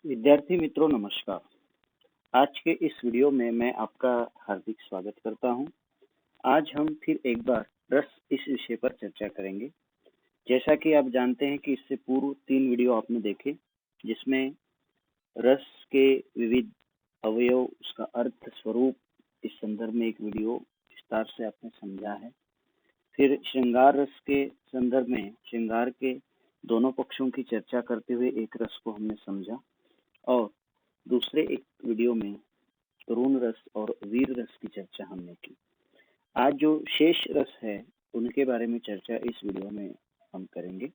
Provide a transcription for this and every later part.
विद्यार्थी मित्रों नमस्कार। आज के इस वीडियो में मैं आपका हार्दिक स्वागत करता हूं। आज हम फिर एक बार रस इस विषय पर चर्चा करेंगे। जैसा कि आप जानते हैं कि इससे पूर्व 3 वीडियो आपने देखे, जिसमें रस के विविध अवयव, उसका अर्थ, स्वरूप, इस संदर्भ में एक वीडियो विस्तार से आपने समझा है। फिर श्रृंगार रस के संदर्भ में श्रृंगार के दोनों पक्षों की चर्चा करते हुए एक रस को हमने समझा, और दूसरे एक वीडियो में तरुण रस और वीर रस की चर्चा हमने की। आज जो शेष रस है उनके बारे में चर्चा इस वीडियो में हम करेंगे।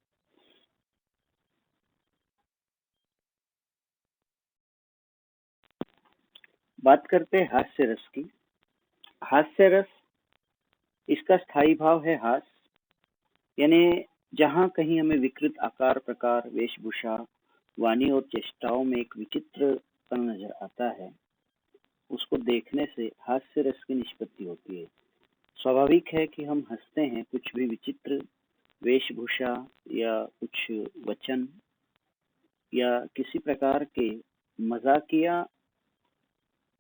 बात करते हैं हास्य रस की। हास्य रस, इसका स्थायी भाव है हास, यानी जहाँ कहीं हमें विकृत आकार, प्रकार, वेशभूषा, वाणी और चेष्टाओं में एक विचित्रपन नजर आता है, उसको देखने से हास्य रस की निष्पत्ति होती है। स्वाभाविक है कि हम हंसते हैं कुछ भी विचित्र वेशभूषा या कुछ वचन या किसी प्रकार के मजाकिया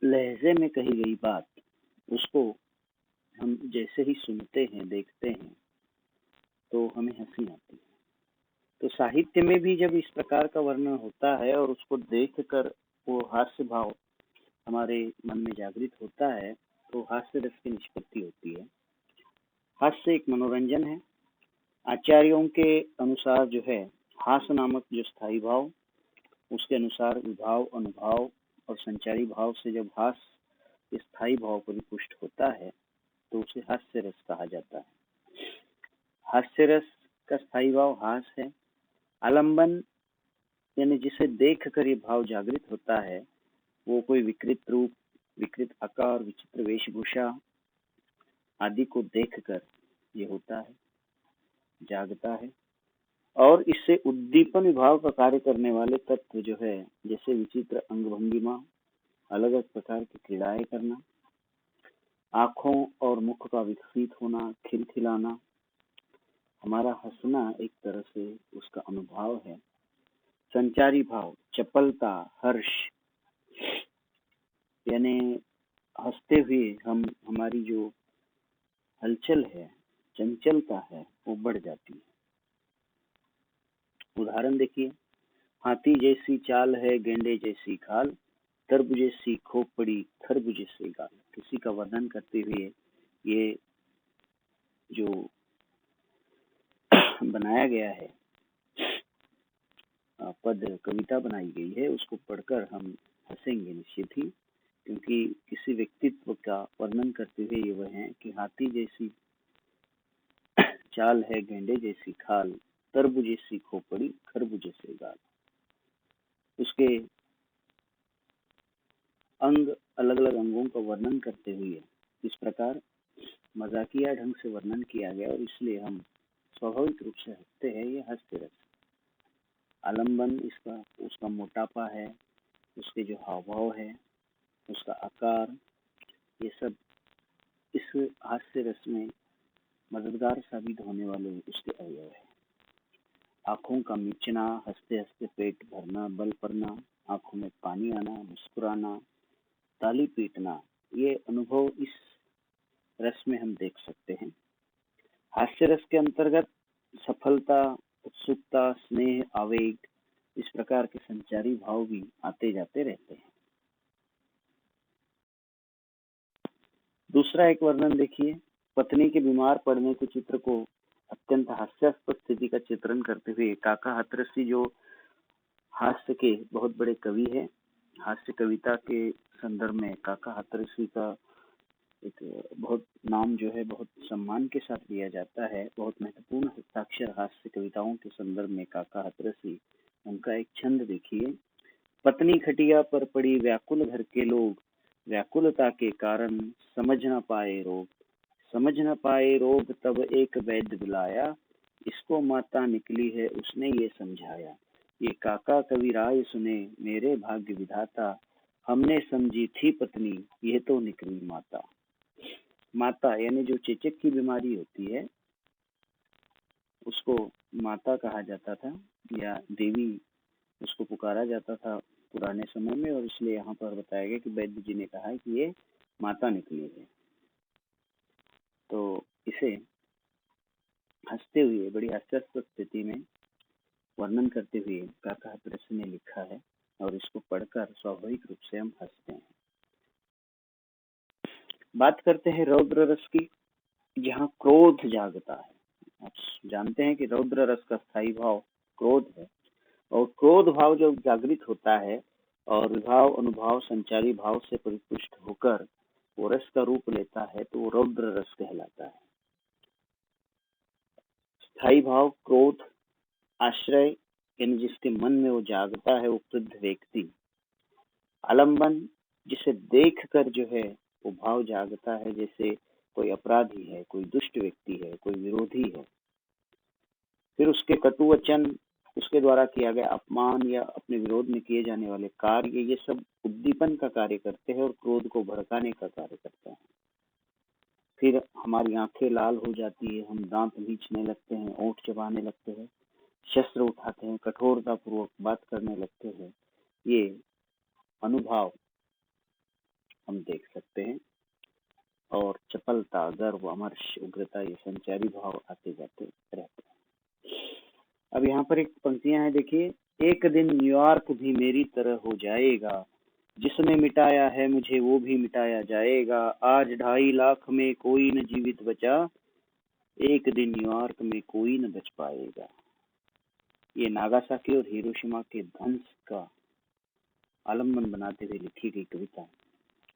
लहजे में कही गई बात, उसको हम जैसे ही सुनते हैं, देखते हैं, तो हमें हंसी आती है। तो साहित्य में भी जब इस प्रकार का वर्णन होता है और उसको देखकर वो हास्य भाव हमारे मन में जागृत होता है, तो हास्य रस की निष्पत्ति होती है। हास्य एक मनोरंजन है। आचार्यों के अनुसार जो है, हास नामक जो स्थायी भाव, उसके अनुसार विभाव, अनुभाव और संचारी भाव से जब हास स्थायी भाव परिपुष्ट होता है तो उसे हास्य रस कहा जाता है। हास्य रस का स्थायी भाव हास है। आलंबन, यानी जिसे देख कर ये भाव जागृत होता है, वो कोई विकृत रूप, विकृत आकार, विचित्र वेशभूषा आदि को देखकर ये होता है, जागता है। और इससे उद्दीपन विभाव का कार्य करने वाले तत्व जो है, जैसे विचित्र अंग भंगिमा, अलग अलग प्रकार की क्रीड़ाएं करना, आंखों और मुख का विकसित होना, खिलखिलाना, हमारा हंसना एक तरह से उसका अनुभव है। संचारी भाव, चपलता, हर्ष, यानी हंसते हुए हमारी जो हलचल है, चंचलता है, वो बढ़ जाती है। उदाहरण देखिए, हाथी जैसी चाल है, गेंडे जैसी खाल, तरबूज जैसी खोपड़ी, खरबूज जैसे गाल। किसी का वर्णन करते हुए ये जो बनाया गया है, पद कविता बनाई गई है, उसको पढ़कर हम हंसेंगे निश्चित ही, क्योंकि किसी व्यक्तित्व का वर्णन करते हुए ये वह है कि हाथी जैसी चाल है, गेंडे जैसी खाल, तरबूज जैसी खोपड़ी, खरबूज जैसे गाल। उसके अंग, अलग अलग अंगों का वर्णन करते हुए इस प्रकार मजाकिया ढंग से वर्णन किया गया, और इसलिए हम स्वाभाविक रूप से हंसते हैं। ये हास्य रस। आलंबन, इसका उसका मोटापा है, उसके जो हावभाव है, उसका आकार, ये सब इस हास्य रस में मददगार साबित होने वाले उसके अवयव है। आंखों का मीचना, हंसते हंसते पेट भरना, बल पड़ना, आंखों में पानी आना, मुस्कुराना, ताली पीटना, ये अनुभव इस रस में हम देख सकते हैं। हास्य रस के अंतर्गत सफलता, उत्सुकता, स्नेह, आवेग, इस प्रकार के संचारी भाव भी आते जाते रहते हैं। दूसरा एक वर्णन देखिए, पत्नी के बीमार पड़ने के चित्र को अत्यंत हास्यास्पद स्थिति का चित्रण करते हुए काका हाथरसी, जो हास्य के बहुत बड़े कवि है, हास्य कविता के संदर्भ में काका हाथरसी का एक बहुत नाम जो है बहुत सम्मान के साथ लिया जाता है। बहुत महत्वपूर्ण हस्ताक्षर हास्य कविताओं के संदर्भ में काका हाथरसी, उनका एक छंद देखिए। पत्नी खटिया पर पड़ी, व्याकुल घर के लोग, व्याकुलता के कारण समझ न पाए रोग, समझ न पाए रोग, तब एक वैद्य बुलाया, इसको माता निकली है उसने ये समझाया। ये काका कवि राय सुने, मेरे भाग्य विधाता, हमने समझी थी पत्नी, ये तो निकली माता। माता यानी जो चेचक की बीमारी होती है, उसको माता कहा जाता था या देवी उसको पुकारा जाता था। पुराने समय में, और इसलिए यहाँ पर बताया गया कि वैद्य जी ने कहा है कि ये माता निकली है। तो इसे हंसते हुए, बड़ी हास्यास्पद स्थिति में वर्णन करते हुए काका प्रेस ने लिखा है, और इसको पढ़कर स्वाभाविक रूप से हम हंसते हैं। बात करते हैं रौद्र रस की, जहाँ क्रोध जागता है। आप जानते हैं कि रौद्र रस का स्थायी भाव क्रोध है, और क्रोध भाव जब जागृत होता है और विभाव अनुभाव संचारी भाव से परिपुष्ट होकर वो रस का रूप लेता है, तो वो रौद्र रस कहलाता है। स्थायी भाव क्रोध आश्रय, यानी जिसके मन में वो जागता है, वो क्रुद्ध व्यक्ति। आलंबन, जिसे देखकर जो है वो भाव जागता है, जैसे कोई अपराधी है, कोई दुष्ट व्यक्ति है, कोई विरोधी है। फिर उसके कटु वचन, उसके द्वारा किया गया अपमान या अपने विरोध में किए जाने वाले कार्य, ये सब उद्दीपन का कार्य करते हैं और क्रोध को भड़काने का कार्य करते हैं। फिर हमारी आंखें लाल हो जाती है, हम दांत भींचने लगते हैं, ओंठ चबाने लगते हैं, शस्त्र उठाते हैं, कठोरता पूर्वक बात करने लगते हैं। ये अनुभव हम देख सकते हैं। और चपलता, गर्व, अमर्ष, उग्रता, ये संचारी भाव आते जाते रहते हैं। अब यहाँ पर एक पंक्तियां हैं, देखिए। एक दिन न्यूयॉर्क भी मेरी तरह हो जाएगा, जिसने मिटाया है मुझे वो भी मिटाया जाएगा। आज 2.5 लाख में कोई न जीवित बचा, एक दिन न्यूयॉर्क में कोई न बच पाएगा। ये नागासाकी और हिरोशिमा के ध्वंस का आलम्बन बनाते हुए लिखी गई कविता।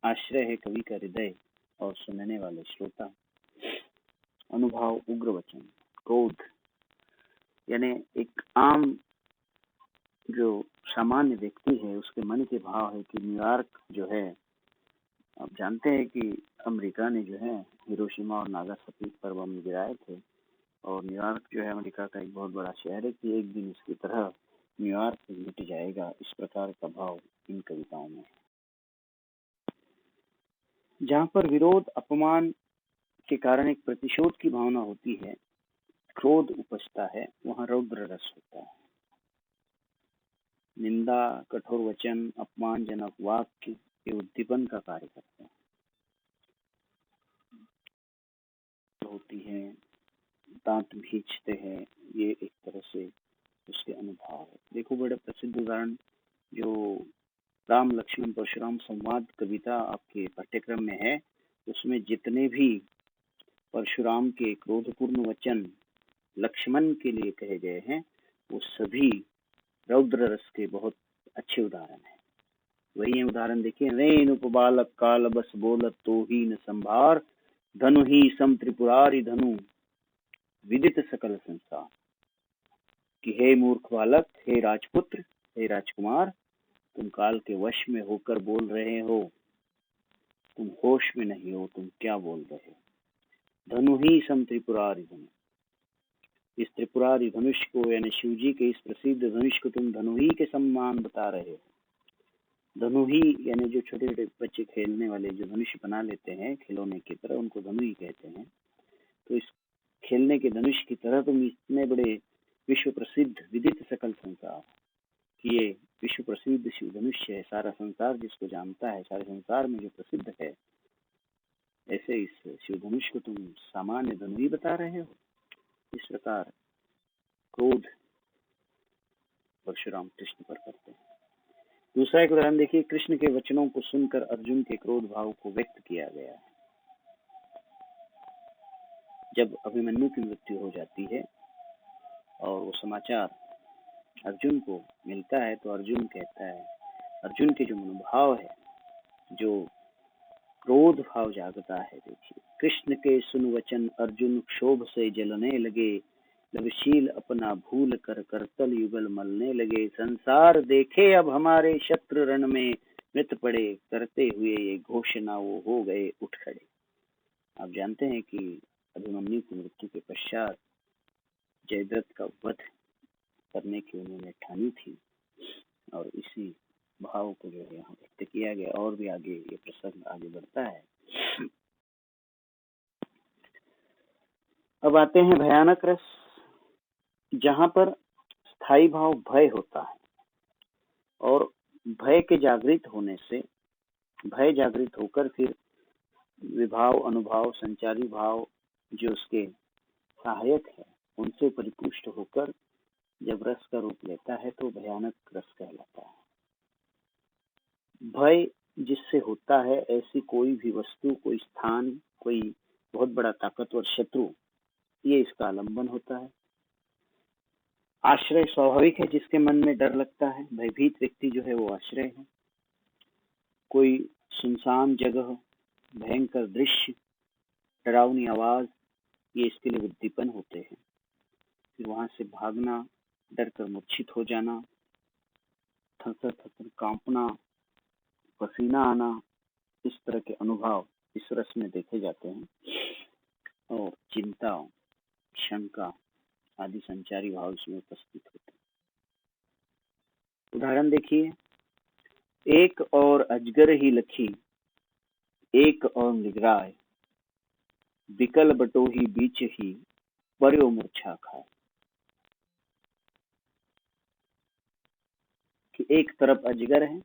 आश्रय है कवि का हृदय और सुनने वाले श्रोता। अनुभाव उग्र वचन, क्रोध, यानी एक आम जो सामान्य व्यक्ति है उसके मन के भाव है कि न्यूयॉर्क जो है, आप जानते हैं कि अमेरिका ने जो है हिरोशिमा और नागासाकी पर बम गिराए थे, और न्यूयॉर्क जो है अमेरिका का एक बहुत बड़ा शहर है कि एक दिन इसकी तरह न्यूयॉर्क मिट जाएगा। इस प्रकार का भाव इन कविताओं में है। जहाँ पर विरोध अपमान के कारण एक प्रतिशोध की भावना होती है, क्रोध उपजता है, वहाँ रौद्र रस होता है। निंदा, कठोर वचन, अपमानजनक वाक्य, ये उद्दीपन का कार्य करते हैं। होती है, दांत भींचते हैं, ये एक तरह से उसके अनुभव है। देखो, बड़े प्रसिद्ध उदाहरण जो राम लक्ष्मण परशुराम संवाद कविता आपके पाठ्यक्रम में है, उसमें जितने भी परशुराम के क्रोधपूर्ण वचन लक्ष्मण के लिए कहे गए हैं, वो सभी रौद्र रस के बहुत अच्छे उदाहरण हैं। वही उदाहरण देखिए। रेणुक बालक काल बस बोलत तो ही न संभार, धनु ही सम त्रिपुरारी धनु विदित सकल संसार। कि हे मूर्ख बालक, हे राजपुत्र, हे राजकुमार, तुम काल के वश में होकर बोल रहे हो, तुम होश में नहीं हो, तुम क्या बोल रहे हो। धनु ही सम त्रिपुरारी धनु, इस त्रिपुरारी धनुष को, यानी शिव जी के इस प्रसिद्ध धनुष को तुम धनु ही के सम्मान बता रहे हो। धनु ही यानी जो छोटे छोटे बच्चे खेलने वाले जो धनुष बना लेते हैं खिलौने की तरह, उनको धनु ही कहते हैं। तो इस खेलने के धनुष की तरह तुम इतने बड़े विश्व प्रसिद्ध विदित सकल संसार, कि ये विश्व प्रसिद्ध शिव धनुष है, सारा संसार जिसको जानता है, सारे संसार में जो प्रसिद्ध है, ऐसे इस शिव धनुष को तुम सामान्य धनु ही बता रहे हो। इस प्रकार क्रोध परशुराम कृष्ण पर करते हैं। दूसरा एक उदाहरण देखिए। कृष्ण के वचनों को सुनकर अर्जुन के क्रोध भाव को व्यक्त किया गया है। जब अभिमन्यु की मृत्यु हो जाती है और वो समाचार अर्जुन को मिलता है, तो अर्जुन कहता है, अर्जुन के जो मनोभाव है, जो क्रोध भाव जागता है, देखिए। कृष्ण के सुन वचन अर्जुन क्षोभ से जलने लगे, लवशील अपना भूल कर करतल युगल मलने लगे। संसार देखे अब हमारे शत्रु रण में मृत पड़े, करते हुए ये घोषणा वो हो गए उठ खड़े। आप जानते हैं कि अभिमन्यु की मृत्यु के पश्चात जयद्रथ का वध करने की उन्होंने ठानी थी, और इसी भाव को जो है यहाँ व्यक्त किया गया। और भी आगे ये प्रसंग आगे बढ़ता है। अब आते हैं भयानक रस, जहां पर स्थायी भाव भय होता है और भय के जागृत होने से, भय जागृत होकर फिर विभाव, अनुभाव, संचारी भाव जो उसके सहायक है उनसे परिपुष्ट होकर जब रस का रूप लेता है तो भयानक रस कहलाता है। भय जिससे होता है, ऐसी कोई भी वस्तु, कोई स्थान, कोई बहुत बड़ा ताकतवर शत्रु, ये इसका आलंबन होता है। आश्रय स्वाभाविक है, जिसके मन में डर लगता है, भयभीत व्यक्ति जो है वो आश्रय है। कोई सुनसान जगह, भयंकर दृश्य, डरावनी आवाज, ये इसके लिए उद्दीपन होते हैं। फिर वहां से भागना, डर कर मूर्छित हो जाना, थर थर कांपना, पसीना आना, इस तरह के अनुभव इस रस में देखे जाते हैं। और चिंता, शंका आदि संचारी भाव इसमें उपस्थित होते हैं। उदाहरण देखिए, एक और अजगर ही लखी, एक और निगराय, बिकल बटोही बीच ही, पर्यो मूर्छा खाए। कि एक तरफ अजगर है,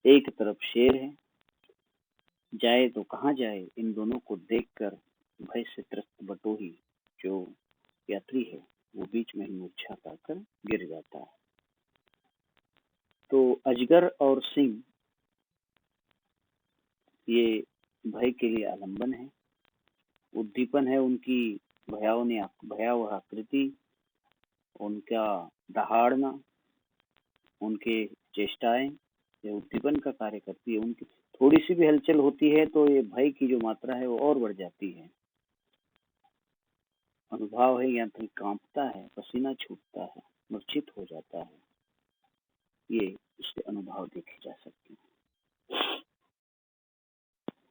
एक तरफ शेर है, जाए तो कहाँ जाए, इन दोनों को देखकर भय से त्रस्त बटोही जो यात्री है वो बीच में ही मूर्छा पाकर गिर जाता है। तो अजगर और सिंह ये भय के लिए आलंबन है, उद्दीपन है। उनकी भयावह आकृति, उनका दहाड़ना, उनके चेष्टाएं ये उद्दीपन का कार्य करती है। उनकी थोड़ी सी भी हलचल होती है तो ये भय की जो मात्रा है वो और बढ़ जाती है। अनुभव है, यात्री कांपता है, पसीना छूटता है, मूर्छित हो जाता है, ये इसके अनुभव देखे जा सकते हैं।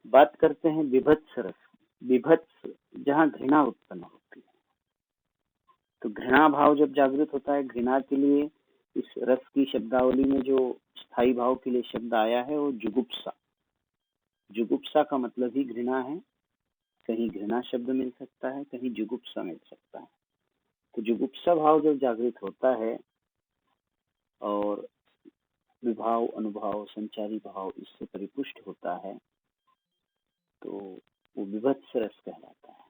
बात करते हैं विभत्स रस। विभत्स जहाँ घृणा उत्पन्न होती है, तो घृणा भाव जब जागृत होता है, घृणा के लिए इस रस की शब्दावली में जो स्थायी भाव के लिए शब्द आया है वो जुगुप्सा। जुगुप्सा का मतलब ही घृणा है। कहीं घृणा शब्द मिल सकता है, कहीं जुगुप्सा मिल सकता है। तो जुगुप्सा भाव जब जागृत होता है और विभाव, अनुभाव, संचारी भाव इससे परिपुष्ट होता है तो वो विभत्स रस कहलाता है।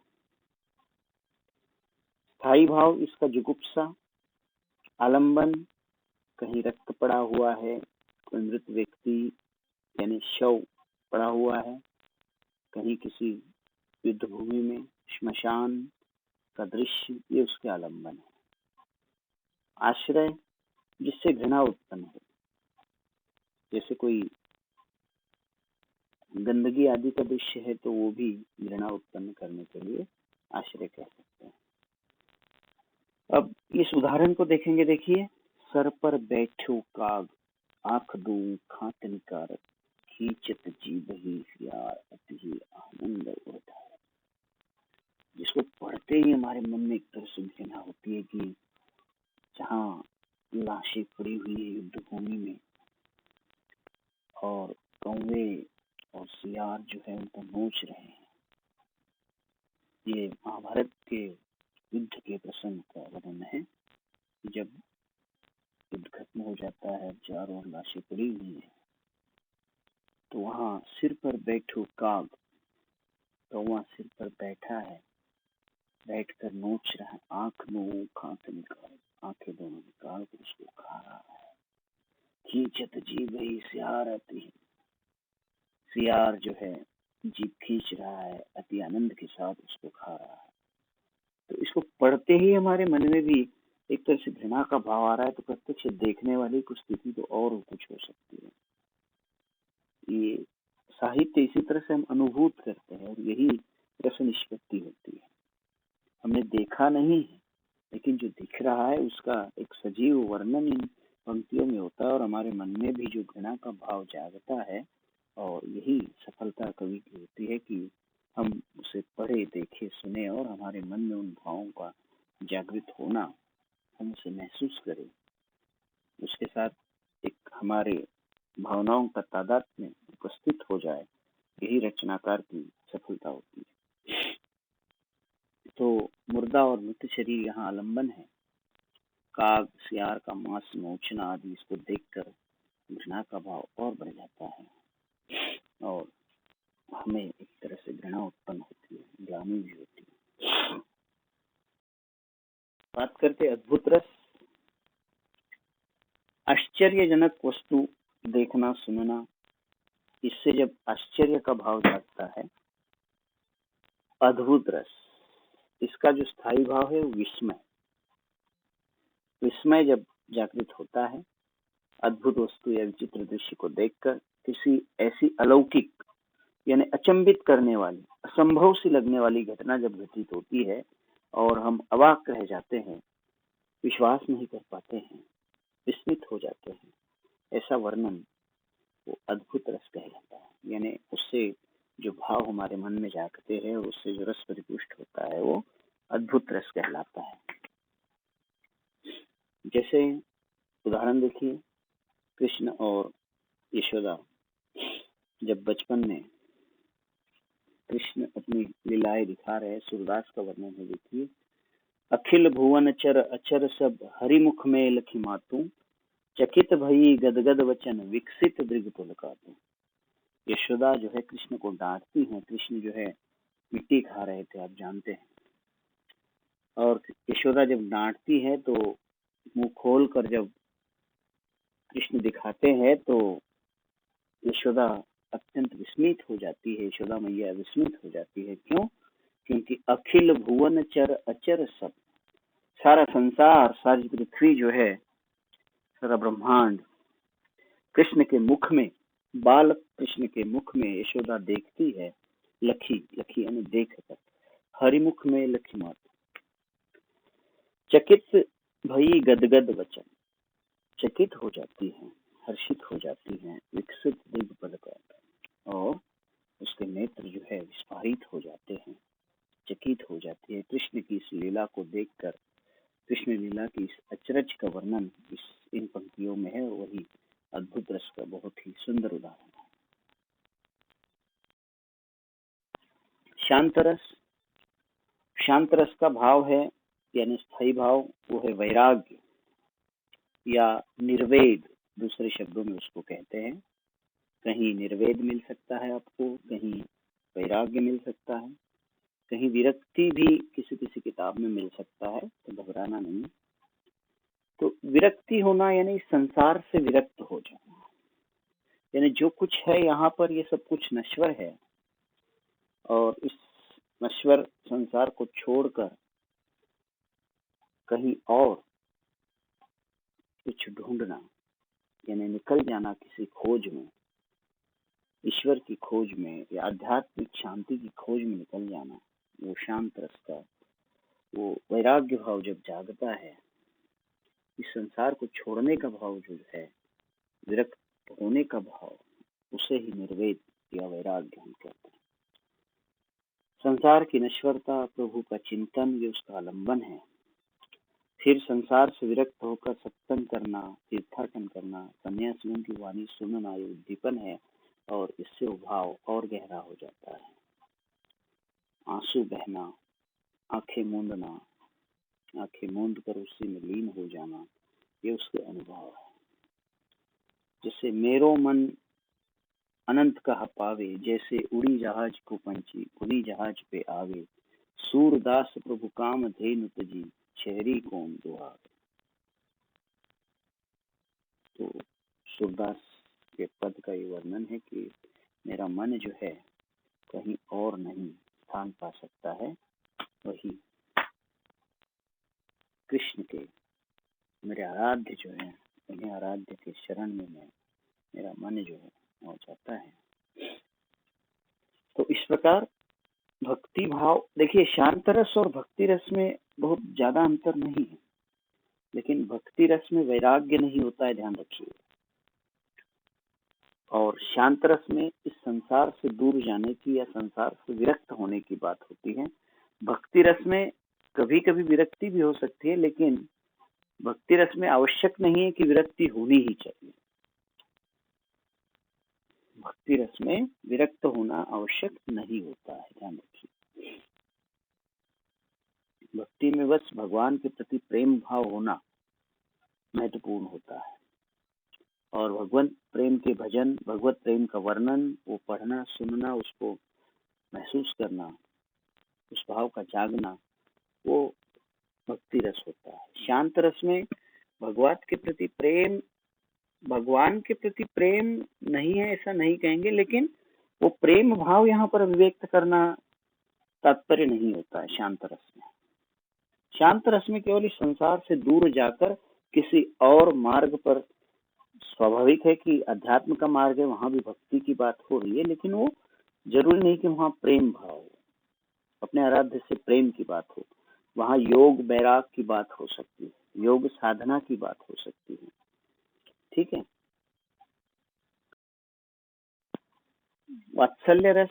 स्थायी भाव इसका जुगुप्सा, आलंबन, कहीं रक्त पड़ा हुआ है, कोई मृत व्यक्ति यानी शव पड़ा हुआ है, कहीं किसी युद्ध भूमि में श्मशान का दृश्य, ये उसके आलंबन है। आश्रय जिससे घृणा उत्पन्न हो, जैसे कोई गंदगी आदि का दृश्य है तो वो भी घृणा उत्पन्न करने के लिए आश्रय कह सकते हैं। अब इस उदाहरण को देखेंगे। देखिए, सर पर बैठो काग, आंख दूं खात निकारत, खींचत जीभ ही यार अति ही आनंद उड़ता है। जिसको पढ़ते ही हमारे मन में एक तरह से घृणा होती है कि जहाँ लाशें पड़ी हुई है युद्ध भूमि में और कौवे और सियार जो है उनको नोच रहे हैं। ये महाभारत के युद्ध के प्रसंग का वर्णन है। जब युद्ध खत्म हो जाता है, चारों ओर लाशें पड़ी हुई है, तो वहां सिर पर बैठो काग, कौवा सिर पर बैठा है, बैठकर नोच रहा है। आंख नो खात निकाल, आंखें दोनों निकाल कर उसको खा रहा है। खींचत जीभ ही सियार आती है, सियार जो है जीभ खींच रहा है, अति आनंद के साथ उसको खा रहा है। तो इसको पढ़ते ही हमारे मन में भी एक तरह से घृणा का भाव आ रहा है, तो प्रत्यक्ष देखने वाली कुछ स्थिति तो और कुछ हो सकती है। ये साहित्य इसी तरह से हम अनुभूत करते हैं और यही रस निष्पत्ति होती है। हमने देखा नहीं है, लेकिन जो दिख रहा है उसका एक सजीव वर्णन इन पंक्तियों में होता है और हमारे मन में भी जो घृणा का भाव जागता है, और यही सफलता कवि की होती है कि हम उसे पढ़े, देखे, सुने और हमारे मन में उन भावों का जागृत होना, हम उसे महसूस करें, उसके साथ एक हमारे भावनाओं का तादात्म्य उपस्थित हो जाए, यही रचनाकार की सफलता होती है। तो मुर्दा और मृत शरीर यहाँ आलंबन है। काग, सियार का मांस नोचना आदि इसको देखकर घृणा का भाव और बढ़ जाता है और हमें एक तरह से घृणा उत्पन्न होती है, ग्लानि भी होती है। बात करते अद्भुत रस। आश्चर्यजनक वस्तु देखना सुनना, इससे जब आश्चर्य का भाव जागता है। अद्भुत रस, इसका जो स्थायी भाव है वो विस्मय। विस्मय जब जागृत होता है अद्भुत वस्तु या विचित्र दृश्य को देखकर, किसी ऐसी अलौकिक यानी अचंभित करने वाली, असंभव सी लगने वाली घटना जब घटित होती है और हम अवाक रह जाते हैं, विश्वास नहीं कर पाते हैं, विस्मित हो जाते हैं, ऐसा वर्णन वो अद्भुत रस कहलाता है। यानी उससे जो भाव हमारे मन में जागते हैं, उससे जो रस परिपुष्ट होता है वो अद्भुत रस कहलाता है। जैसे उदाहरण देखिए, कृष्ण और यशोदा जब बचपन में कृष्ण अपनी लीलाएं दिखा रहे हैं, सूरदास का वर्णन है, देखिए। अखिल भुवन चर अचर सब हरिमुख में लखी मातू, चकित भई गदगद वचन विकसित दृग पुलकातू। यशोदा जो है कृष्ण को डांटती हैं। कृष्ण जो है मिट्टी खा रहे थे, आप जानते हैं, और यशोदा जब डांटती है तो मुंह खोल कर जब कृष्ण दिखाते हैं तो यशोदा अत्यंत विस्मित हो जाती है। यशोदा मैया विस्मित हो जाती है। क्यों? क्योंकि अखिल भुवन चर अचर सब, सारा संसार, सारी पृथ्वी जो है, सारा ब्रह्मांड कृष्ण के मुख में, बालक कृष्ण के मुख में यशोदा देखती है। लखी, लखी यानी देख कर, हरिमुख में लखी मात, चकित भई गदगद वचन, चकित हो जाती है, हर्षित हो जाती है, विकसित दिव्य पद का, और उसके नेत्र जो है विस्फारित हो जाते हैं, चकित हो जाती है। कृष्ण की इस लीला को देखकर, कृष्ण लीला की इस अचरज का वर्णन इन पंक्तियों में है, और वही अद्भुत रस का बहुत ही सुंदर उदाहरण है। शांत रस। शांत रस का भाव है यानी स्थायी भाव, वो है वैराग्य या निर्वेद, दूसरे शब्दों में उसको कहते हैं। कहीं निर्वेद मिल सकता है आपको, कहीं वैराग्य मिल सकता है, कहीं विरक्ति भी किसी किसी किताब में मिल सकता है, तो घबराना नहीं। तो विरक्ति होना यानी संसार से विरक्त हो जाना, यानी जो कुछ है यहाँ पर ये सब कुछ नश्वर है, और इस नश्वर संसार को छोड़कर कहीं और कुछ ढूंढना, यानी निकल जाना किसी खोज में, ईश्वर की खोज में या आध्यात्मिक शांति की खोज में निकल जाना। वो शांत रस का वो वैराग्य भाव जब जागता है, इस संसार को छोड़ने का भाव जो है, विरक्त होने का भाव, उसे ही निर्वेद या वैराग्य हम कहते हैं। संसार की नश्वरता, प्रभु का चिंतन, ये उसका आलंबन है। फिर संसार से विरक्त होकर सत्संग करना, तीर्थाटन करना, सन्यासियों की वाणी सुनना, ये उद्दीपन है, और इससे वो भाव और गहरा हो जाता है। आंसू बहना, आंखें मूंदना, आंखें मूंद कर उसी में लीन हो जाना, ये उसके अनुभव है। जैसे मेरो मन अनंत कहा पावे, जैसे उड़ी जहाज को पंछी उड़ी जहाज पे आवे, सूरदास प्रभु काम धेनु तजी, शहरी कौन दुआवे। तो सूरदास के पद का ये वर्णन है कि मेरा मन जो है कहीं और नहीं स्थान पा सकता है, वही कृष्ण के मेरे आराध्य जो है, उन्हें आराध्य के शरण में मेरा मन जो है हो जाता है। तो इस प्रकार भक्ति भाव, देखिए शांत रस और भक्ति रस में बहुत ज्यादा अंतर नहीं है, लेकिन भक्ति रस में वैराग्य नहीं होता है, ध्यान रखिए। और शांत रस में इस संसार से दूर जाने की या संसार से विरक्त होने की बात होती है। भक्ति रस में कभी कभी विरक्ति भी हो सकती है, लेकिन भक्ति रस में आवश्यक नहीं है कि विरक्ति होनी ही चाहिए। भक्ति रस में विरक्त होना आवश्यक नहीं होता है, ध्यान रखिए। भक्ति में बस भगवान के प्रति प्रेम भाव होना महत्वपूर्ण होता है, और भगवत प्रेम के भजन, भगवत प्रेम का वर्णन, वो पढ़ना, सुनना, उसको महसूस करना, उस भाव का जागना, वो भक्ति रस होता है। शांत रस में भगवान के प्रति प्रेम, भगवान के प्रति प्रेम नहीं है ऐसा नहीं कहेंगे, लेकिन वो प्रेम भाव यहाँ पर अभिव्यक्त करना तात्पर्य नहीं होता है शांत रस में। शांत रस में केवल इस संसार से दूर जाकर किसी और मार्ग पर, स्वाभाविक है कि अध्यात्म का मार्ग है, वहां भी भक्ति की बात हो रही है, लेकिन वो जरूरी नहीं कि वहां प्रेम भाव हो, अपने आराध्य से प्रेम की बात हो। वहां योग बैराग की बात हो सकती है, योग साधना की बात हो सकती है। ठीक है। वात्सल्य रस,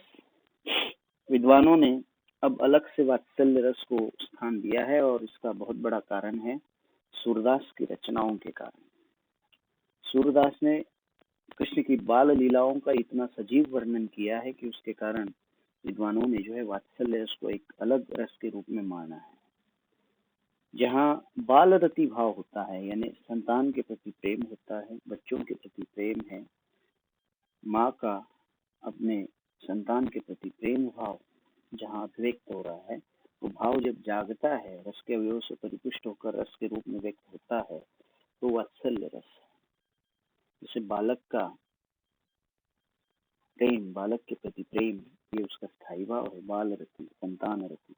विद्वानों ने अब अलग से वात्सल्य रस को स्थान दिया है, और इसका बहुत बड़ा कारण है सूरदास की रचनाओं के कारण। सूरदास ने कृष्ण की बाल लीलाओं का इतना सजीव वर्णन किया है कि उसके कारण विद्वानों ने जो है वात्सल्य रस को एक अलग रस के रूप में माना है। जहाँ बाल रति भाव होता है, यानी संतान के प्रति प्रेम होता है, बच्चों के प्रति प्रेम है, माँ का अपने संतान के प्रति प्रेम भाव जहाँ अभिव्यक्त हो रहा है, वो भाव जब जागता है, रस के अवयव से परिपुष्ट होकर रस के रूप में व्यक्त होता है, तो वात्सल्य रस है। जैसे बालक का प्रेम, बालक के प्रति प्रेम, ये उसका स्थायी भाव है, बाल रति, संतान रति।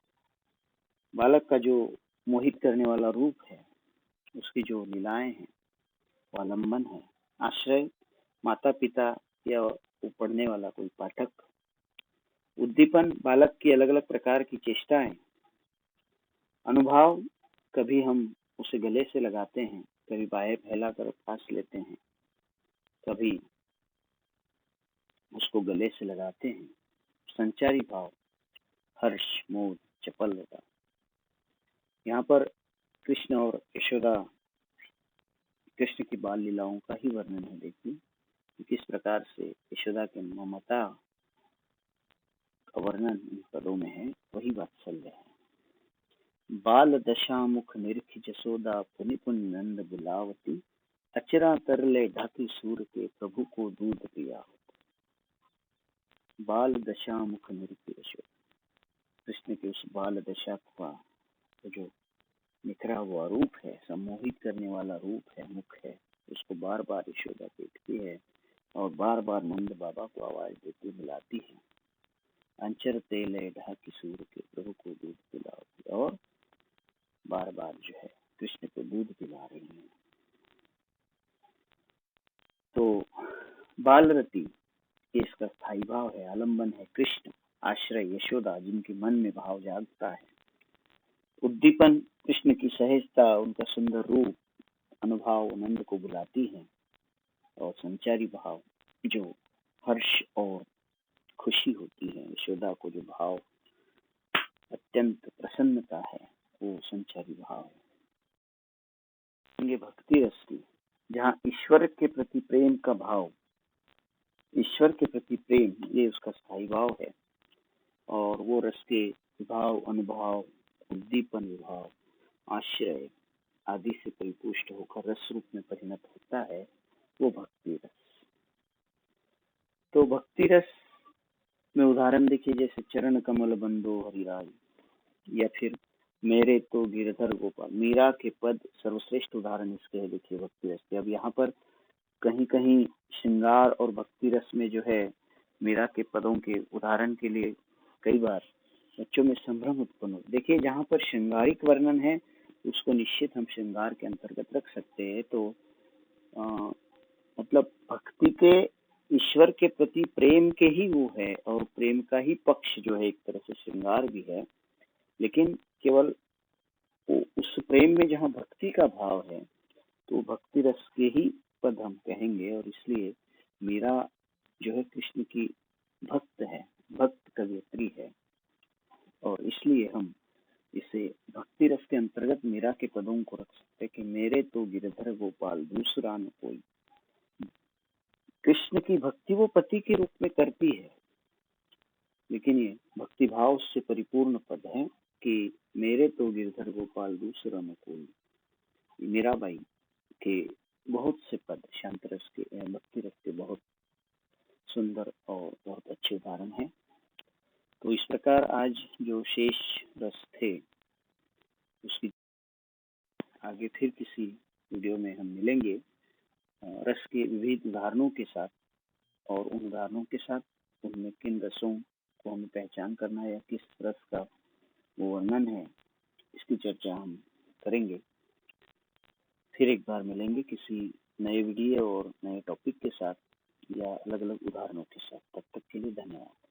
बालक का जो मोहित करने वाला रूप है, उसकी जो लीलाएं हैं, वो आलम्बन है, आश्रय माता पिता या वो पढ़ने वाला कोई पाठक। उद्दीपन, बालक की अलग अलग प्रकार की चेष्टाएं। अनुभाव, कभी हम उसे गले से लगाते हैं, कभी बाहें फैलाकर फांस लेते हैं, कभी उसको गले से लगाते हैं। संचारी भाव, हर्ष, मोद, चपलता। यहाँ पर कृष्ण और यशोदा, कृष्ण की बाल लीलाओं का ही वर्णन है। देखिए किस प्रकार से यशोदा के ममता का वर्णन इन पदों में है, वही वात्सल्य है। बाल दशा मुख निरख जसोदा, पुनि पुनि नंद बुलावती, अचरा तरले ढाकी सूर के, प्रभु को दूध पिया। बाल दशा मुख निरख यशोदा, कृष्ण के उस बाल दशा का जो निखरा हुआ रूप है, सम्मोहित करने वाला रूप है, मुख है, उसको बार बार यशोदा देखती है और बार बार नंद बाबा को आवाज देती बुलाती है, अंचर तेले ढाकी सूर के, प्रभु को दूध पिलाती, और बार बार जो है कृष्ण को दूध पिला रही है। तो बाल रति इसका स्थायी भाव है, आलम्बन है कृष्ण, आश्रय यशोदा, जिनके मन में भाव जागता है। उद्दीपन, कृष्ण की सहजता, उनका सुंदर रूप, अनुभाव नंद को बुलाती है। और संचारी भाव, जो हर्ष और खुशी होती है, यशोदा को जो भाव अत्यंत प्रसन्नता है, वो संचारी भाव है। ये भक्ति रस की, जहाँ ईश्वर के प्रति प्रेम का भाव, ईश्वर के प्रति प्रेम, ये उसका स्थायी भाव है, और वो रस के भाव, अनुभव, उद्दीपन विभाव, आश्रय आदि से परिपुष्ट होकर रस रूप में परिणत होता है, वो भक्ति रस। तो भक्ति रस में उदाहरण देखिए, जैसे चरण कमल बंदो हरिराज, या फिर मेरे तो गिरधर गोपाल, मीरा के पद सर्वश्रेष्ठ उदाहरण इसके है। देखिए भक्ति रस के, अब यहाँ पर कहीं कहीं श्रृंगार और भक्ति रस में जो है मीरा के पदों के उदाहरण के लिए कई बार बच्चों में संभ्रम उत्पन्न हो। देखिए जहाँ पर श्रृंगारिक वर्णन है, उसको निश्चित हम श्रृंगार के अंतर्गत रख सकते हैं। तो मतलब भक्ति के, ईश्वर के प्रति प्रेम के ही वो है, और प्रेम का ही पक्ष जो है एक तरह से श्रृंगार भी है, लेकिन केवल उस प्रेम में जहाँ भक्ति का भाव है, तो भक्ति रस के ही पद हम कहेंगे। और इसलिए मीरा जो है कृष्ण की भक्त है, भक्त कवयित्री है, और इसलिए हम इसे भक्ति रस के अंतर्गत मीरा के पदों को रख सकते हैं कि मेरे तो गिरधर गोपाल दूसरा न कोई। कृष्ण की भक्ति वो पति के रूप में करती है, लेकिन ये भक्ति भाव से परिपूर्ण पद है कि मेरे तो गिरधर गोपाल दूसरा न कोई। मीराबाई के बहुत से पद शांत रस के भक्ति रस के बहुत सुंदर और बहुत अच्छे उदाहरण हैं। तो इस प्रकार आज जो शेष रस थे उसकी आगे फिर किसी वीडियो में हम मिलेंगे रस के विविध उदाहरणों के साथ, और उन उदाहरणों के साथ उनमें किन रसों को हमें पहचान करना है या किस रस का वो वर्णन है, इसकी चर्चा हम करेंगे। फिर एक बार मिलेंगे किसी नए वीडियो और नए टॉपिक के साथ या अलग अलग उदाहरणों के साथ। तब तक के लिए धन्यवाद।